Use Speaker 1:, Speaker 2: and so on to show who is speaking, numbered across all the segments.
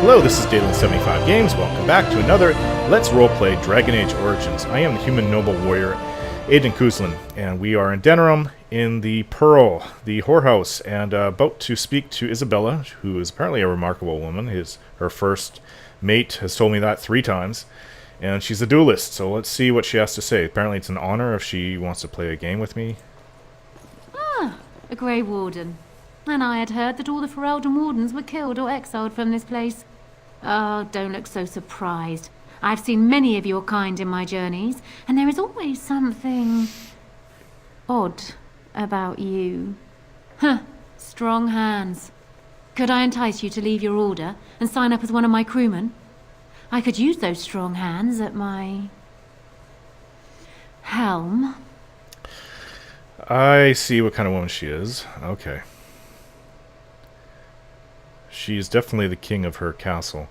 Speaker 1: Hello, this is Dalen75 Games. Welcome back to another Let's Roleplay Dragon Age Origins. I am the human noble warrior, Aiden Kuzlin, and we are in Denerim in the Pearl, the whorehouse, and about to speak to Isabela, who is apparently a remarkable woman. Her first mate has told me that 3 times, and she's a duelist, so let's see what she has to say. Apparently it's an honor if she wants to play a game with me.
Speaker 2: Ah, a Grey Warden. And I had heard that all the Ferelden Wardens were killed or exiled from this place. Oh, don't look so surprised. I've seen many of your kind in my journeys, and there is always something odd about you. Huh, strong hands. Could I entice you to leave your order and sign up as one of my crewmen? I could use those strong hands at my helm.
Speaker 1: I see what kind of woman she is. Okay. She is definitely the king of her castle.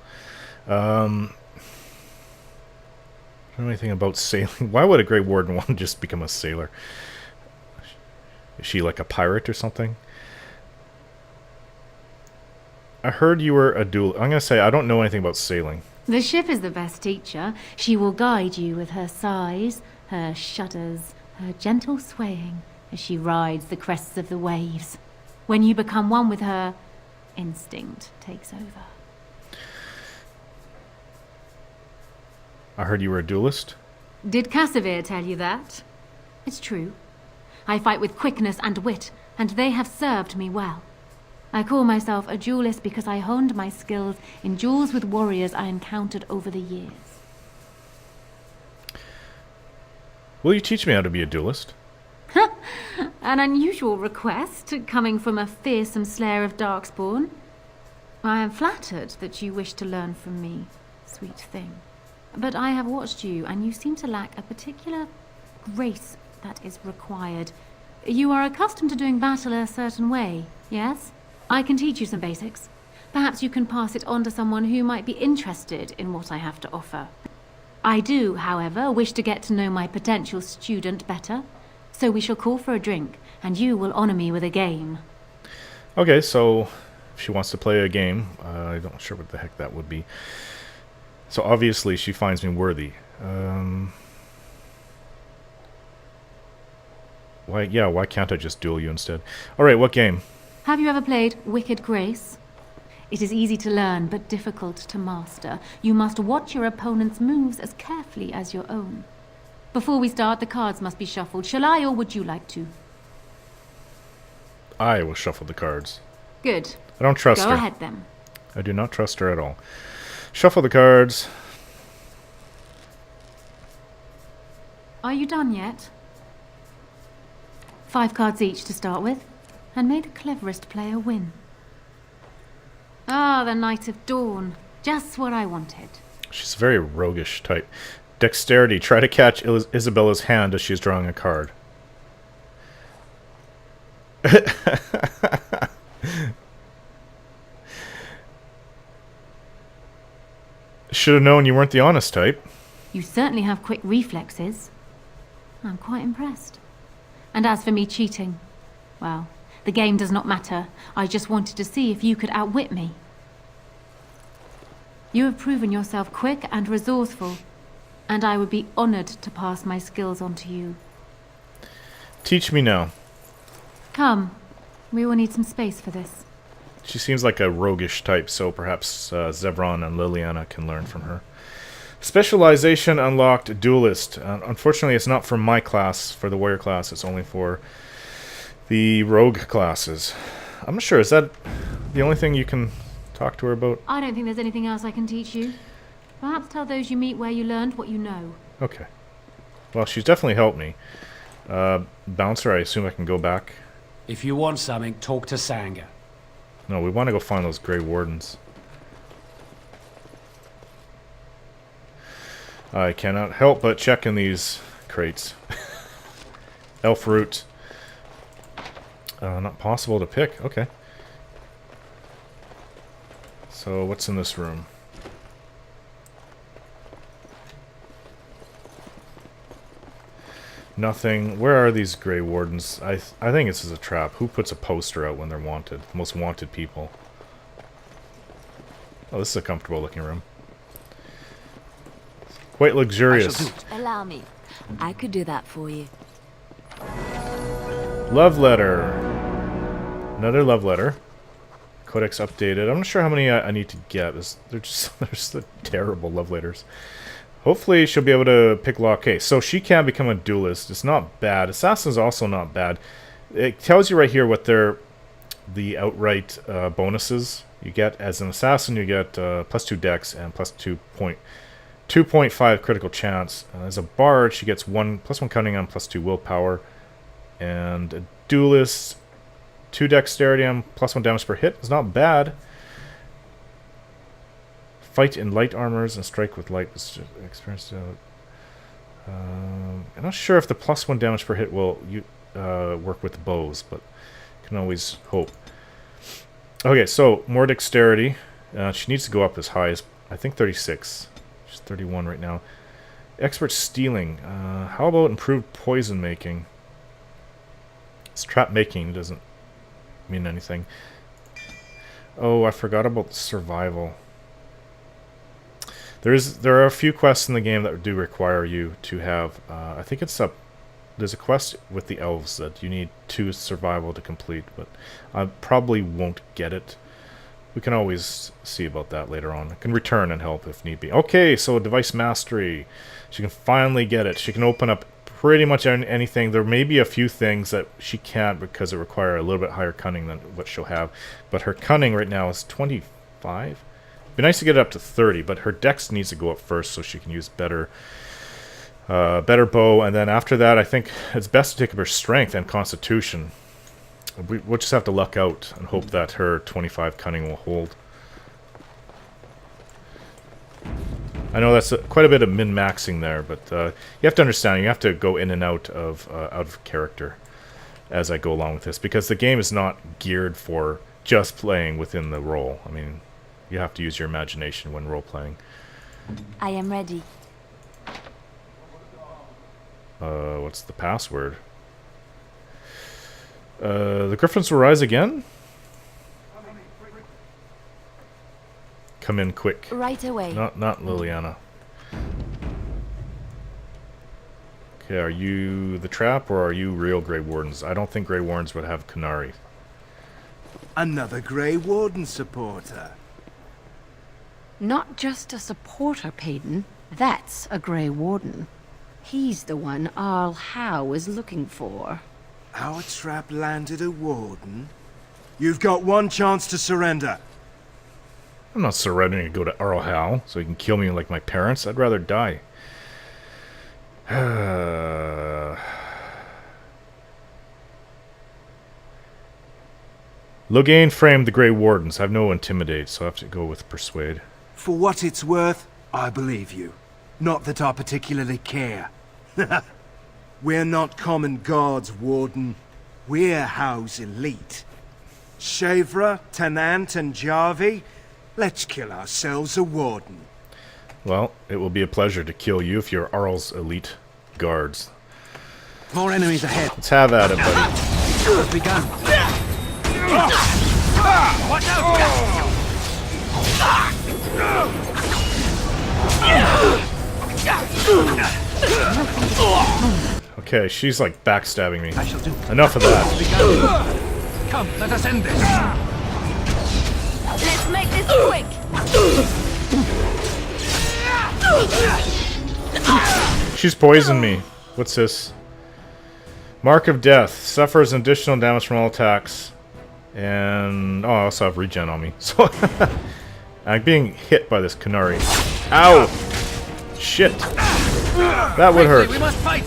Speaker 1: I don't know anything about sailing. Why would a Grey Warden want to just become a sailor? Is she like a pirate or something? I heard you were a duel. I'm going to say I don't know anything about sailing.
Speaker 2: The ship is the best teacher. She will guide you with her sighs, her shudders, her gentle swaying as she rides the crests of the waves. When you become one with her, instinct takes over.
Speaker 1: I heard you were a duelist.
Speaker 2: Did Cassavir tell you that? It's true. I fight with quickness and wit, and they have served me well. I call myself a duelist because I honed my skills in duels with warriors I encountered over the years.
Speaker 1: Will you teach me how to be a duelist?
Speaker 2: An unusual request, coming from a fearsome slayer of Darkspawn. I am flattered that you wish to learn from me, sweet thing. But I have watched you, and you seem to lack a particular grace that is required. You are accustomed to doing battle a certain way, yes? I can teach you some basics. Perhaps you can pass it on to someone who might be interested in what I have to offer. I do, however, wish to get to know my potential student better. So we shall call for a drink, and you will honor me with a game.
Speaker 1: Okay, so if she wants to play a game, I'm not sure what the heck that would be. So obviously she finds me worthy. Why can't I just duel you instead? Alright, what game?
Speaker 2: Have you ever played Wicked Grace? It is easy to learn, but difficult to master. You must watch your opponent's moves as carefully as your own. Before we start, the cards must be shuffled. Shall I, or would you like to?
Speaker 1: I will shuffle the cards.
Speaker 2: Good.
Speaker 1: I don't trust her.
Speaker 2: Go ahead, then.
Speaker 1: I do not trust her at all. Shuffle the cards.
Speaker 2: Are you done yet? 5 cards each to start with, and may the cleverest player win. Ah, the Knight of Dawn. Just what I wanted.
Speaker 1: She's a very roguish type. Dexterity. Try to catch Isabela's hand as she's drawing a card. Should have known you weren't the honest type.
Speaker 2: You certainly have quick reflexes. I'm quite impressed. And as for me cheating, well, the game does not matter. I just wanted to see if you could outwit me. You have proven yourself quick and resourceful, and I would be honored to pass my skills on to you.
Speaker 1: Teach me now.
Speaker 2: Come, we will need some space for this.
Speaker 1: She seems like a roguish type, so perhaps Zevron and Liliana can learn from her. Specialization unlocked, duelist. Unfortunately, it's not for my class, for the warrior class. It's only for the rogue classes. I'm not sure. Is that the only thing you can talk to her about?
Speaker 2: I don't think there's anything else I can teach you. Perhaps tell those you meet where you learned what you know.
Speaker 1: Okay. Well, she's definitely helped me. Bouncer, I assume I can go back.
Speaker 3: If you want something, talk to Sanga.
Speaker 1: No, we want to go find those Grey Wardens. I cannot help but check in these crates. Elf root. Not possible to pick. Okay. So, what's in this room? Nothing. Where are these Grey Wardens? I think this is a trap. Who puts a poster out when they're wanted? Most wanted people. Oh, this is a comfortable looking room. Quite luxurious.
Speaker 4: Allow me. I could do that for you.
Speaker 1: Love letter. Another love letter. Codex updated. I'm not sure how many I need to get. They're just the terrible love letters. Hopefully she'll be able to pick lock. Okay, so she can become a duelist. It's not bad. Assassin's also not bad. It tells you right here what the outright bonuses you get. As an assassin, you get +2 dex and +2.5 critical chance. As a bard, she gets +1 cunning on +2 willpower. And a duelist, 2 dexterity and +1 damage per hit is not bad. Fight in light armors and strike with light experience. I'm not sure if the +1 damage per hit will work with the bows, but can always hope. Okay, so more dexterity. She needs to go up as high as, I think, 36. She's 31 right now. Expert stealing. How about improved poison making? It's trap making doesn't mean anything. Oh, I forgot about survival. There are a few quests in the game that do require you to have. I think there's a quest with the elves that you need 2 survival to complete, but I probably won't get it. We can always see about that later on. I can return and help if need be. Okay, so device mastery. She can finally get it. She can open up pretty much anything. There may be a few things that she can't because it require a little bit higher cunning than what she'll have. But her cunning right now is 25. It'd be nice to get it up to 30, but her dex needs to go up first so she can use better bow. And then after that, I think it's best to take up her strength and constitution. We'll just have to luck out and hope that her 25 cunning will hold. I know that's quite a bit of min-maxing there, but you have to understand, you have to go in and out of character as I go along with this, because the game is not geared for just playing within the role. I mean, you have to use your imagination when role-playing.
Speaker 4: I am ready.
Speaker 1: What's the password? The Griffins will rise again? Come in quick.
Speaker 4: Right away.
Speaker 1: Not Liliana. Okay, are you the trap or are you real Grey Wardens? I don't think Grey Wardens would have Kunari.
Speaker 5: Another Grey Warden supporter.
Speaker 6: Not just a supporter, Payton. That's a Grey Warden. He's the one Arl Howe is looking for.
Speaker 5: Our trap landed a Warden? You've got one chance to surrender.
Speaker 1: I'm not surrendering to go to Earl Howe so he can kill me like my parents. I'd rather die. Logain framed the Grey Wardens. I have no intimidate, so I have to go with persuade.
Speaker 5: For what it's worth, I believe you. Not that I particularly care. We're not common guards, Warden. We're Howe's elite. Shavra, Tenant, and Jarvie, let's kill ourselves a Warden.
Speaker 1: Well, it will be a pleasure to kill you if you're Arl's elite guards.
Speaker 3: More enemies ahead.
Speaker 1: Let's have at it, buddy.
Speaker 3: Has begun. Watch out!
Speaker 1: Okay, she's like backstabbing me.
Speaker 3: I shall do.
Speaker 1: Enough of that.
Speaker 3: Come, let us end this.
Speaker 4: Let's make this quick.
Speaker 1: She's poisoned me. What's this? Mark of Death. Suffers additional damage from all attacks. And... oh, I also have regen on me. So... I'm being hit by this Kunari. Ow! Shit. That would hurt.
Speaker 3: We must fight.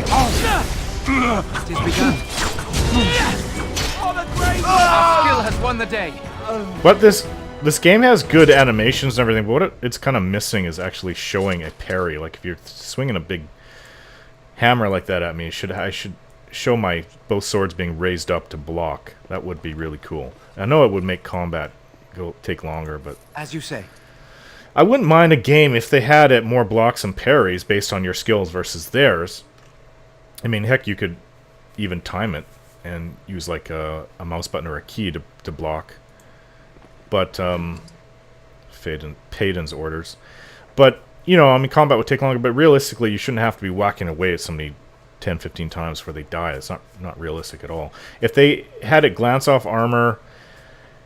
Speaker 3: It is begun. Our skill has won the day.
Speaker 1: But this game has good animations and everything, but what it's kind of missing is actually showing a parry. Like, if you're swinging a big hammer like that at me, I should show my both swords being raised up to block. That would be really cool. I know it would make combat take longer, but...
Speaker 3: as you say.
Speaker 1: I wouldn't mind a game if they had it more blocks and parries based on your skills versus theirs. I mean, heck, you could even time it and use like a mouse button or a key to block. But Payden's orders. But, you know, I mean, combat would take longer, but realistically, you shouldn't have to be whacking away at somebody 10, 15 times before they die. It's not realistic at all. If they had it glance off armor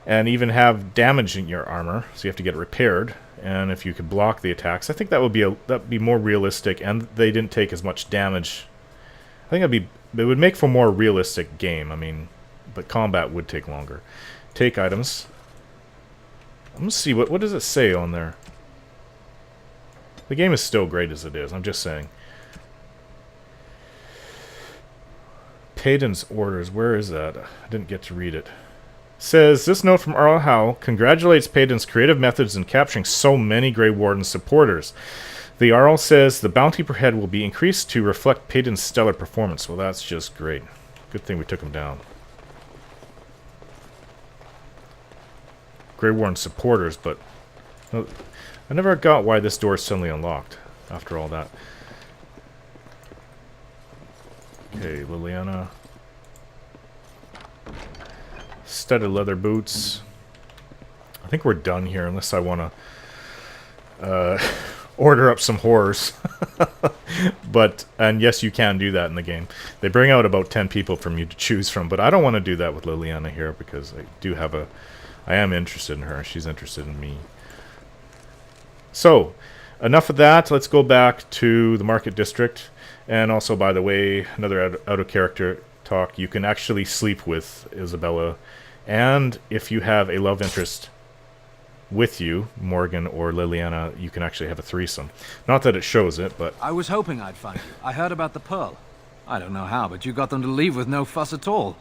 Speaker 1: and even have damage in your armor, so you have to get it repaired, and if you could block the attacks, I think that'd be more realistic, and they didn't take as much damage. I think it would make for a more realistic game. I mean, but combat would take longer. Take items. I'm gonna see what does it say on there. The game is still great as it is. I'm just saying. Payden's orders. Where is that? I didn't get to read it. Says, this note from Arl Howe congratulates Payden's creative methods in capturing so many Grey Warden supporters. The Arl says the bounty per head will be increased to reflect Payden's stellar performance. Well, that's just great. Good thing we took him down. Grey Warden supporters, but I never got why this door is suddenly unlocked after all that. Okay, Liliana. Studded leather boots. I think we're done here, unless I want to order up some horrors. And yes, you can do that in the game. They bring out about 10 people from you to choose from, but I don't want to do that with Liliana here because I am interested in her. She's interested in me. So, enough of that. Let's go back to the Market District. And also, by the way, another out of character talk. You can actually sleep with Isabela. And if you have a love interest with you, Morgan or Liliana, you can actually have a threesome. Not that it shows it, but...
Speaker 3: I was hoping I'd find you. I heard about the Pearl. I don't know how, but you got them to leave with no fuss at all.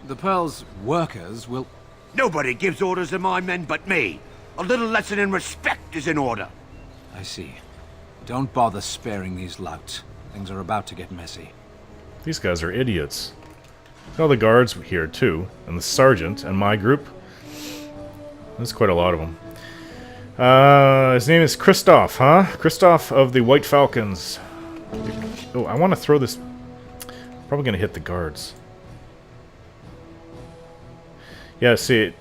Speaker 3: The Pearl's workers will...
Speaker 5: Nobody gives orders to my men but me. A little lesson in respect is in order.
Speaker 3: I see. Don't bother sparing these louts. Things are about to get messy.
Speaker 1: These guys are idiots. All the guards here, too. And the sergeant and my group. There's quite a lot of them. His name is Christoph, huh? Christoph of the White Falcons. Oh, I want to throw this... Probably going to hit the guards. Yeah, see,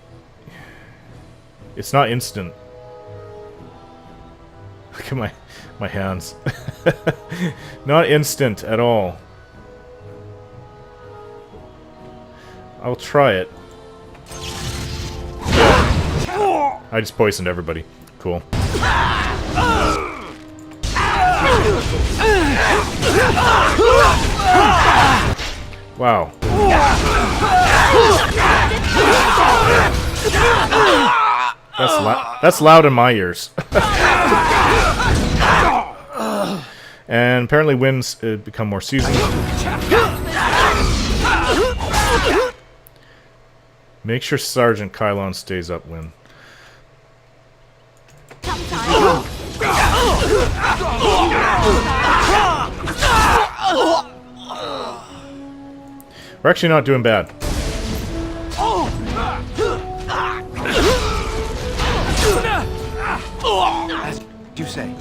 Speaker 1: it's not instant. Look at my hands. Not instant at all. I'll try it. I just poisoned everybody. Cool. Wow. That's loud in my ears. And apparently winds become more seasonal. Make sure Sergeant Kylon stays up, Win. We're actually not doing bad.
Speaker 3: As you say.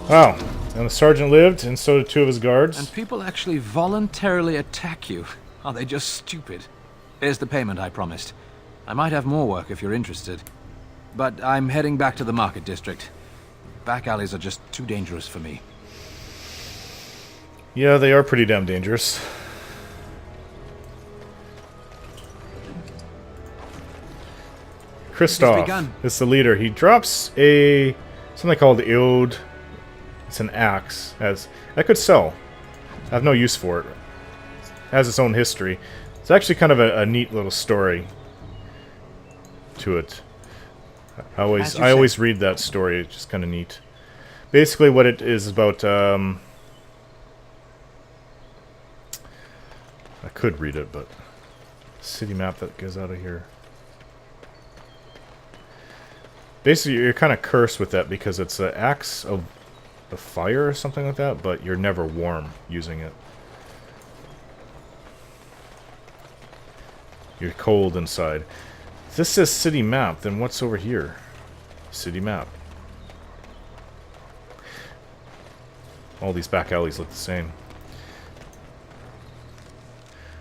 Speaker 1: Wow. And the sergeant lived, and so did two of his guards.
Speaker 3: And people actually voluntarily attack you. Are they just stupid? Here's the payment I promised. I might have more work if you're interested. But I'm heading back to the Market District. Back alleys are just too dangerous for me.
Speaker 1: Yeah, they are pretty damn dangerous. Christoph is the leader. He drops something called the Ode. It's an axe. That could sell. I have no use for it. It has its own history. It's actually kind of a neat little story to it. I always read that story. It's just kind of neat. Basically, what it is about. I could read it, but city map that goes out of here. Basically, you're kind of cursed with that because it's an axe of fire or something like that, but you're never warm using it. You're cold inside. If this says city map, then what's over here? City map. All these back alleys look the same.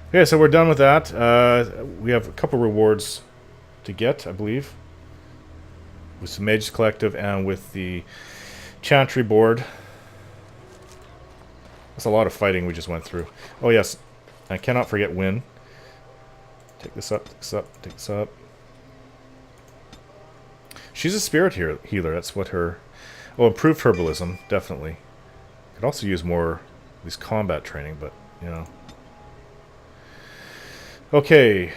Speaker 1: Okay, so we're done with that. We have a couple rewards to get, I believe. With the Mages Collective and with the Chantry board. That's a lot of fighting we just went through. Oh yes, I cannot forget Win. Take this up, take this up, take this up. She's a spirit healer, that's what her... Oh, improved herbalism, definitely. Could also use more of these combat training, but, you know. Okay,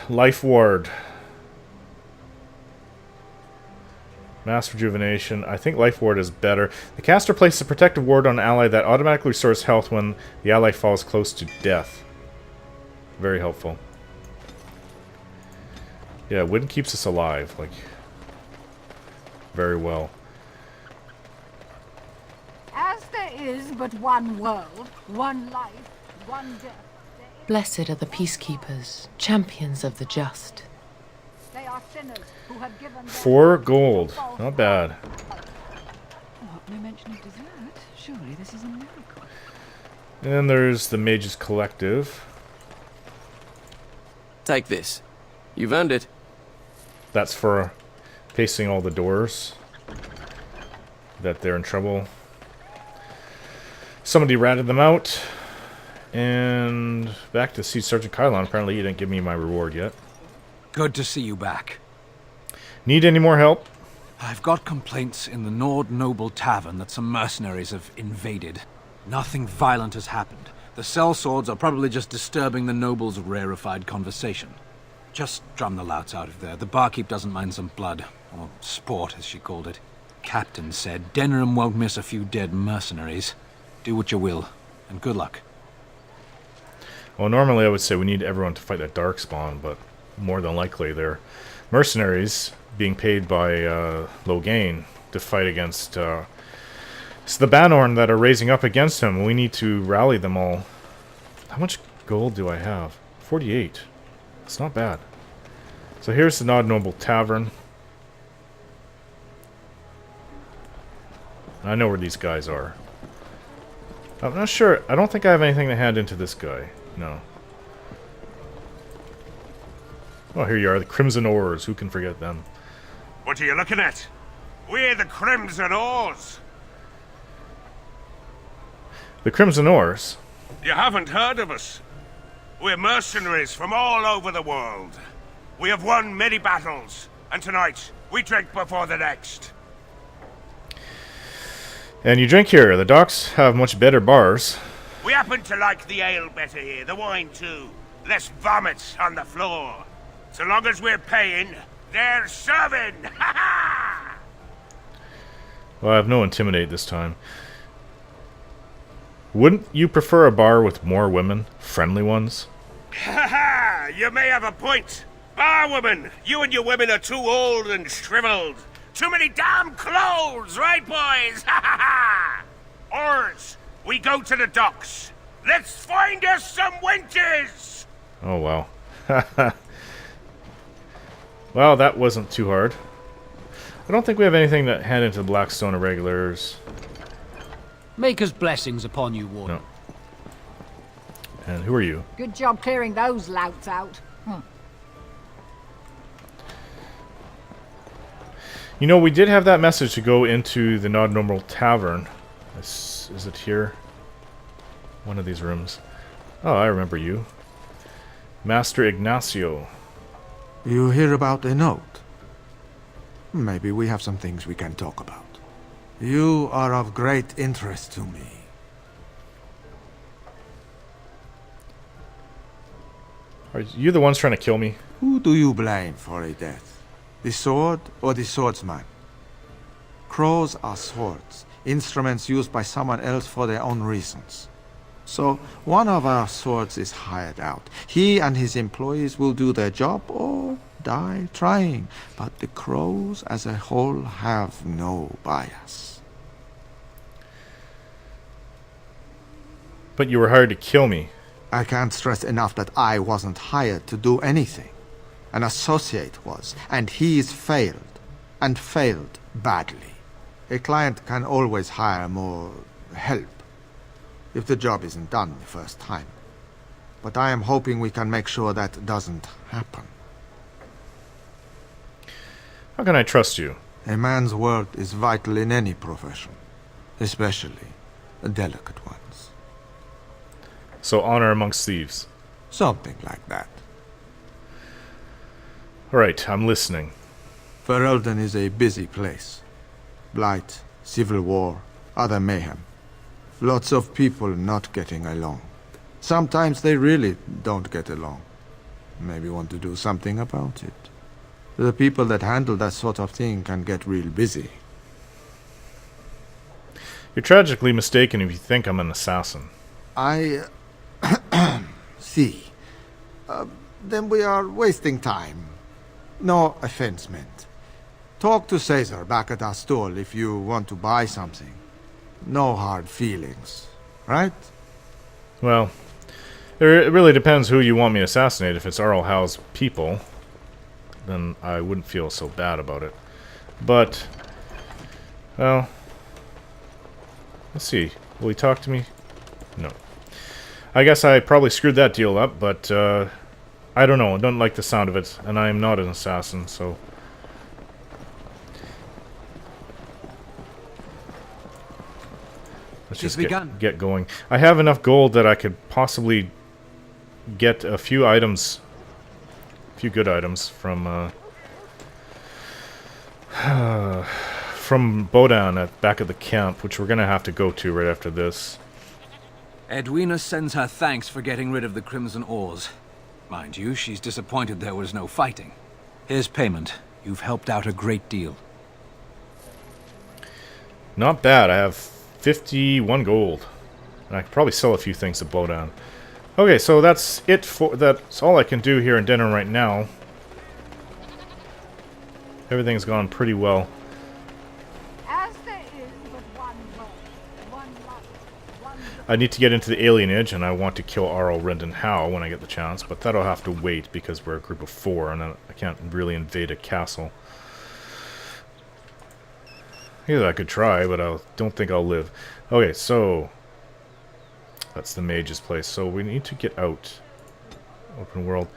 Speaker 1: Life Ward. Mass Rejuvenation. I think Life Ward is better. The caster places a protective ward on an ally that automatically restores health when the ally falls close to death. Very helpful. Yeah, Wind keeps us alive, like, very well.
Speaker 7: As there is but one world, one life, one death.
Speaker 8: Blessed are the peacekeepers, champions of the just.
Speaker 7: They are sinners who have given
Speaker 1: 4 gold. Not bad.
Speaker 6: What, no mention of dessert? Surely this is a miracle.
Speaker 1: And there's the Mages Collective.
Speaker 9: Take this. You've earned it.
Speaker 1: That's for facing all the doors. That they're in trouble. Somebody ratted them out. And back to see Sergeant Kylon. Apparently you didn't give me my reward yet.
Speaker 3: Good to see you back.
Speaker 1: Need any more help?
Speaker 3: I've got complaints in the Nord Noble Tavern that some mercenaries have invaded. Nothing violent has happened. The sellswords are probably just disturbing the nobles' rarefied conversation. Just drum the louts out of there. The barkeep doesn't mind some blood. Or sport, as she called it. Captain said Denham won't miss a few dead mercenaries. Do what you will, and good luck.
Speaker 1: Well, normally I would say we need everyone to fight that Darkspawn, but more than likely they're mercenaries being paid by Loghain to fight against it's the Banorn that are raising up against him. We need to rally them all. How much gold do I have? 48. It's not bad. So here's the Nod Noble Tavern. I know where these guys are. I'm not sure. I don't think I have anything to hand into this guy. No. Oh, here you are, the Crimson Oars. Who can forget them?
Speaker 10: What are you looking at? We're the Crimson Oars.
Speaker 1: The Crimson Oars?
Speaker 10: You haven't heard of us. We're mercenaries from all over the world. We have won many battles, and tonight we drink before the next.
Speaker 1: And you drink here. The docks have much better bars.
Speaker 10: We happen to like the ale better here, the wine too. Less vomit on the floor. So long as we're paying, they're serving! Ha ha!
Speaker 1: Well, I have no Intimidate this time. Wouldn't you prefer a bar with more women? Friendly ones?
Speaker 10: Ha ha! You may have a point. Barwoman, you and your women are too old and shriveled. Too many damn clothes, right boys? Ha ha ha! Oars, we go to the docks. Let's find us some wenches!
Speaker 1: Oh, wow. Well, that wasn't too hard. I don't think we have anything to hand into the Blackstone Irregulars.
Speaker 11: Maker's blessings upon you, Warden.
Speaker 1: No. And who are you?
Speaker 7: Good job clearing those louts out.
Speaker 1: You know, we did have that message to go into the Nod Noble Tavern. Is it here? One of these rooms. Oh, I remember you. Master Ignacio.
Speaker 12: You hear about a note? Maybe we have some things we can talk about. You are of great interest to me.
Speaker 1: Are you the ones trying to kill me?
Speaker 12: Who do you blame for a death? The sword or the swordsman? Crows are swords, instruments used by someone else for their own reasons. So, one of our swords is hired out. He and his employees will do their job or die trying. But the crows as a whole have no bias.
Speaker 1: But you were hired to kill me.
Speaker 12: I can't stress enough that I wasn't hired to do anything. An associate was, and he's failed, and failed badly. A client can always hire more help if the job isn't done the first time. But I am hoping we can make sure that doesn't happen.
Speaker 1: How can I trust you?
Speaker 12: A man's word is vital in any profession, especially delicate ones.
Speaker 1: So honor amongst thieves.
Speaker 12: Something like that.
Speaker 1: Alright, I'm listening.
Speaker 12: Ferelden is a busy place. Blight, civil war, other mayhem. Lots of people not getting along. Sometimes they really don't get along. Maybe want to do something about it. The people that handle that sort of thing can get real busy.
Speaker 1: You're tragically mistaken if you think I'm an assassin.
Speaker 12: I... see. Then we are wasting time. No offense meant. Talk to Caesar back at our stall if you want to buy something. No hard feelings, right?
Speaker 1: Well, it really depends who you want me to assassinate. If it's Arl Howe's people, then I wouldn't feel so bad about it. But, well, let's see. Will he talk to me? No. I guess I probably screwed that deal up, but I don't know. I don't like the sound of it, and I am not an assassin, so... Let's just get going. I have enough gold that I could possibly get a few items, a few good items from Bodan back at the camp, which we're gonna have to go to right after this.
Speaker 3: Edwina sends her thanks for getting rid of the Crimson Oars. Mind you, she's disappointed there was no fighting. Here's payment. You've helped out a great deal.
Speaker 1: Not bad. I have 51 gold. And I could probably sell a few things to Bodan. Okay, so that's it for... That's all I can do here in Denham right now. Everything's gone pretty well.
Speaker 7: As there is but one world, one life, one...
Speaker 1: I need to get into the alienage, and I want to kill Arl Rendon Howe when I get the chance, but that'll have to wait because we're a group of 4, and I can't really invade a castle. Either I could try, but I don't think I'll live. Okay, so... That's the mage's place, so we need to get out. Open world.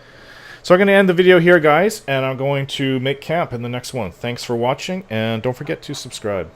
Speaker 1: So I'm going to end the video here, guys, and I'm going to make camp in the next one. Thanks for watching, and don't forget to subscribe.